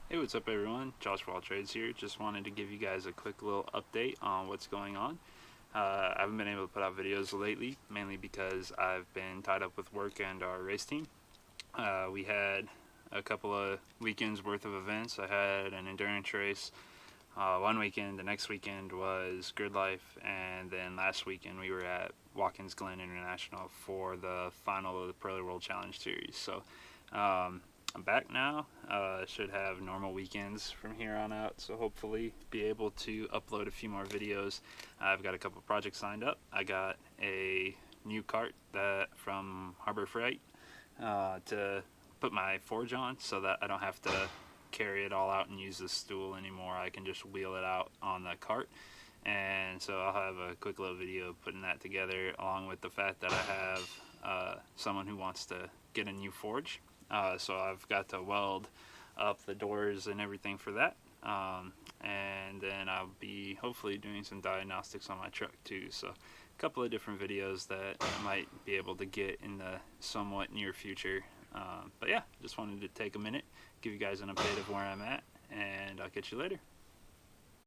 Hey, what's up everyone? Josh from All Trades here. Just wanted to give you guys a quick little update on what's going on. I haven't been able to put out videos lately, mainly because I've been tied up with work and our race team. We had a couple of weekends worth of events. I had an endurance race one weekend, the next weekend was Grid Life, and then last weekend we were at Watkins Glen International for the final of the Pearly World Challenge Series. So I'm back now. Should have normal weekends from here on out, so hopefully be able to upload a few more videos. I've got a couple projects lined up. I got a new cart from Harbor Freight to put my forge on so that I don't have to carry it all out and use the stool anymore. I can just wheel it out on the cart, and so I'll have a quick little video putting that together, along with the fact that I have someone who wants to get a new forge, so I've got to weld up the doors and everything for that, and then I'll be hopefully doing some diagnostics on my truck too. So a couple of different videos that I might be able to get in the somewhat near future. But yeah, just wanted to take a minute, give you guys an update of where I'm at, and I'll catch you later.